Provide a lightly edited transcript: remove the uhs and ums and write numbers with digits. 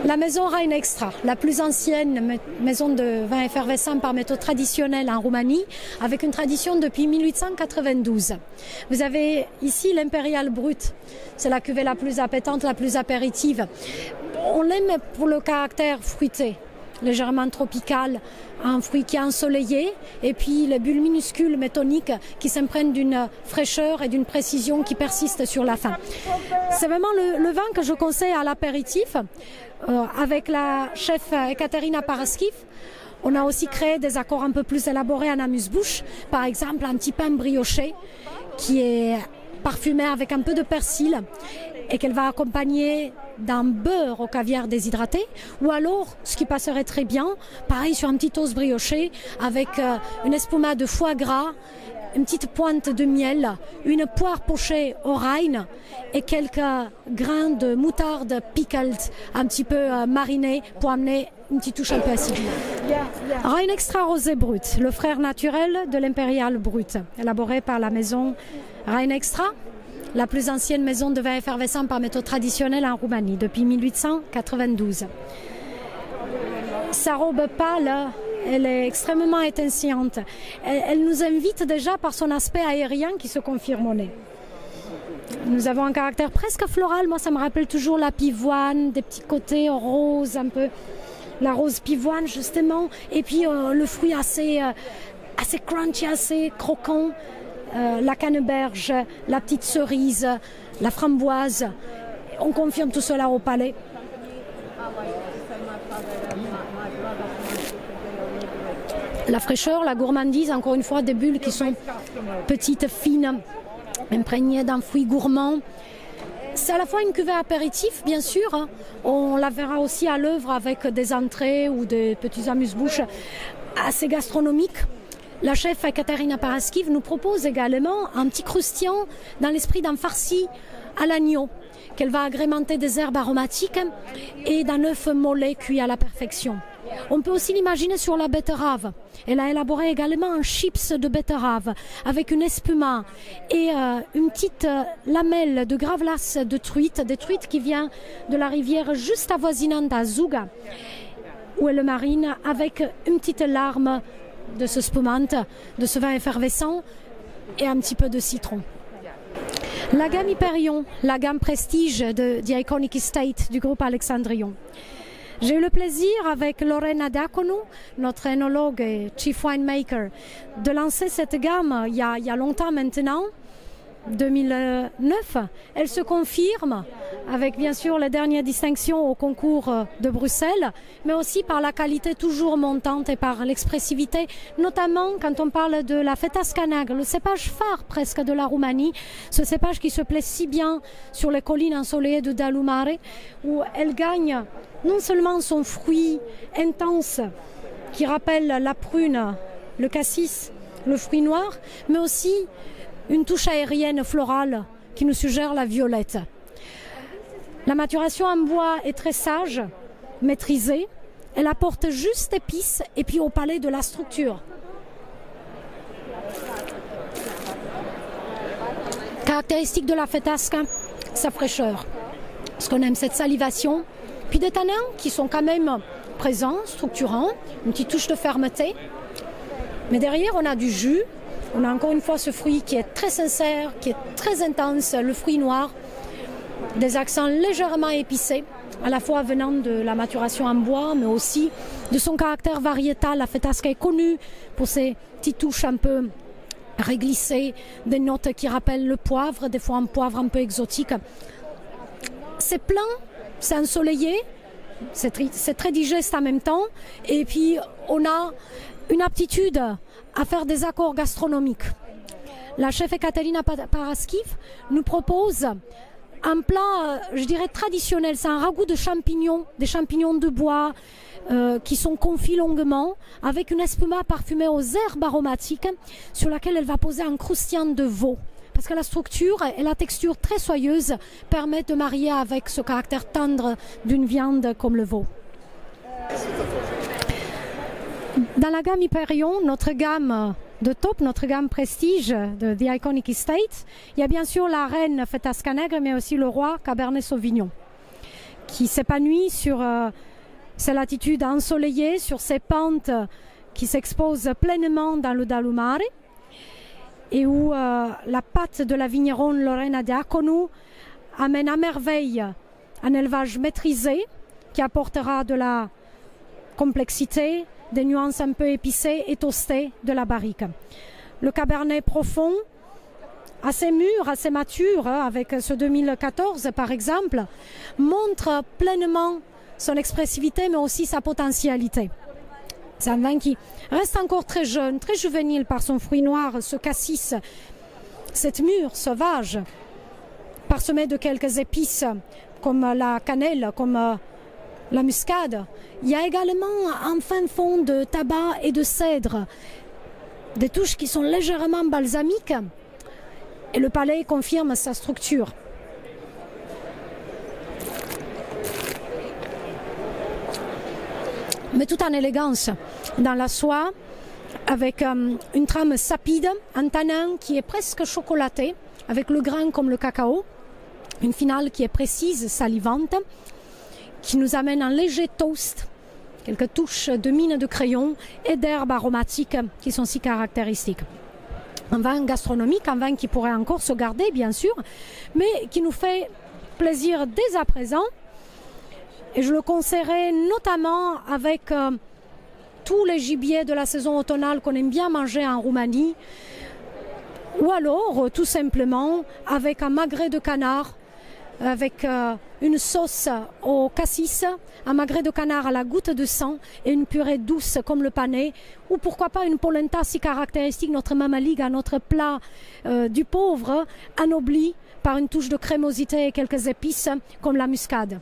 La maison Rhein Extra, la plus ancienne maison de vin effervescent par méthode traditionnelle en Roumanie, avec une tradition depuis 1892. Vous avez ici l'Impérial Brut, c'est la cuvée la plus appétante, la plus apéritive. On l'aime pour le caractère fruité, légèrement tropical, un fruit qui est ensoleillé, et puis les bulles minuscules mais toniques qui s'imprègnent d'une fraîcheur et d'une précision qui persistent sur la fin. C'est vraiment le vin que je conseille à l'apéritif. Avec la chef Ekaterina Paraskiv, on a aussi créé des accords un peu plus élaborés en amuse-bouche. Par exemple, un petit pain brioché qui est parfumé avec un peu de persil et qu'elle va accompagner d'un beurre au caviar déshydraté, ou alors, ce qui passerait très bien, pareil sur un petit toast brioché avec une espuma de foie gras, une petite pointe de miel, une poire pochée au Rhein et quelques grains de moutarde pickled, un petit peu marinés pour amener une petite touche un peu acide. Rhein Extra Rosé Brut, le frère naturel de l'Impérial Brut, élaboré par la maison Rhein Extra, la plus ancienne maison de vin effervescent par méthode traditionnelle en Roumanie, depuis 1892. Sa robe pâle, elle est extrêmement étincelante. Elle nous invite déjà par son aspect aérien qui se confirme au nez. Nous avons un caractère presque floral. Moi, ça me rappelle toujours la pivoine, des petits côtés roses, un peu la rose pivoine, justement. Et puis, le fruit assez crunchy, assez croquant. La canneberge, la petite cerise, la framboise. On confirme tout cela au palais. La fraîcheur, la gourmandise, encore une fois, des bulles qui sont petites, fines, imprégnées d'un fruit gourmand. C'est à la fois une cuvée apéritif, bien sûr. Hein. On la verra aussi à l'œuvre avec des entrées ou des petits amuse-bouches assez gastronomiques. La chef Ekaterina Paraskiv nous propose également un petit croustillant dans l'esprit d'un farci à l'agneau qu'elle va agrémenter des herbes aromatiques et d'un œuf mollet cuit à la perfection. On peut aussi l'imaginer sur la betterave. Elle a élaboré également un chips de betterave avec une espuma et une petite lamelle de gravlax de truite, des truites qui vient de la rivière juste avoisinante à Zuga, où elle le marine avec une petite larme de ce spumante, de ce vin effervescent et un petit peu de citron. La gamme Hyperion, la gamme prestige de The Iconic Estate du groupe Alexandrion. J'ai eu le plaisir avec Lorena Diaconu, notre œnologue et chief winemaker, de lancer cette gamme il y a longtemps maintenant, 2009. Elle se confirme avec bien sûr les dernières distinctions au concours de Bruxelles, mais aussi par la qualité toujours montante et par l'expressivité, notamment quand on parle de la Feta Scanag, le cépage phare presque de la Roumanie, ce cépage qui se plaît si bien sur les collines ensoleillées de Dalumare, où elle gagne non seulement son fruit intense qui rappelle la prune, le cassis, le fruit noir, mais aussi une touche aérienne florale qui nous suggère la violette. La maturation en bois est très sage, maîtrisée. Elle apporte juste épices et puis au palais de la structure. Caractéristique de la Fetasca, sa fraîcheur. Parce qu'on aime cette salivation. Puis des tanins qui sont quand même présents, structurants, une petite touche de fermeté. Mais derrière, on a du jus. On a encore une fois ce fruit qui est très sincère, qui est très intense, le fruit noir, des accents légèrement épicés, à la fois venant de la maturation en bois, mais aussi de son caractère variétal. La Fetasca est connue pour ses petites touches un peu réglissées, des notes qui rappellent le poivre, des fois un poivre un peu exotique. C'est plein, c'est ensoleillé, c'est très digeste en même temps, et puis on a une aptitude à faire des accords gastronomiques. La chef Ekaterina Paraskiv nous propose un plat, je dirais traditionnel. C'est un ragoût de champignons, des champignons de bois qui sont confits longuement, avec une espuma parfumée aux herbes aromatiques sur laquelle elle va poser un croustillant de veau. Parce que la structure et la texture très soyeuse permettent de marier avec ce caractère tendre d'une viande comme le veau. Dans la gamme Hyperion, notre gamme de top, notre gamme prestige de The Iconic Estate, il y a bien sûr la reine Feta Scanegre, mais aussi le roi Cabernet Sauvignon, qui s'épanouit sur ces latitudes ensoleillées, sur ces pentes qui s'exposent pleinement dans le Dalumare, et où la patte de la vigneronne Lorena Diaconu amène à merveille un élevage maîtrisé qui apportera de la complexité, des nuances un peu épicées et toastées de la barrique. Le Cabernet profond, assez mûr, assez mature, avec ce 2014 par exemple, montre pleinement son expressivité mais aussi sa potentialité. C'est un vin qui reste encore très jeune, très juvénile par son fruit noir, ce cassis, cette mûre sauvage, parsemée de quelques épices comme la cannelle, comme la muscade. Il y a également un fin fond de tabac et de cèdre, des touches qui sont légèrement balsamiques, et le palais confirme sa structure. Mais tout en élégance, dans la soie, avec une trame sapide, un tanin qui est presque chocolaté, avec le grain comme le cacao, une finale qui est précise, salivante, qui nous amène un léger toast, quelques touches de mine de crayon et d'herbes aromatiques qui sont si caractéristiques. Un vin gastronomique, un vin qui pourrait encore se garder bien sûr, mais qui nous fait plaisir dès à présent. Et je le conseillerais notamment avec tous les gibiers de la saison automnale qu'on aime bien manger en Roumanie, ou alors tout simplement avec un magret de canard, avec une sauce au cassis, un magret de canard à la goutte de sang et une purée douce comme le panais, ou pourquoi pas une polenta si caractéristique, notre mamaliga, notre plat du pauvre, anobli par une touche de crémosité et quelques épices comme la muscade.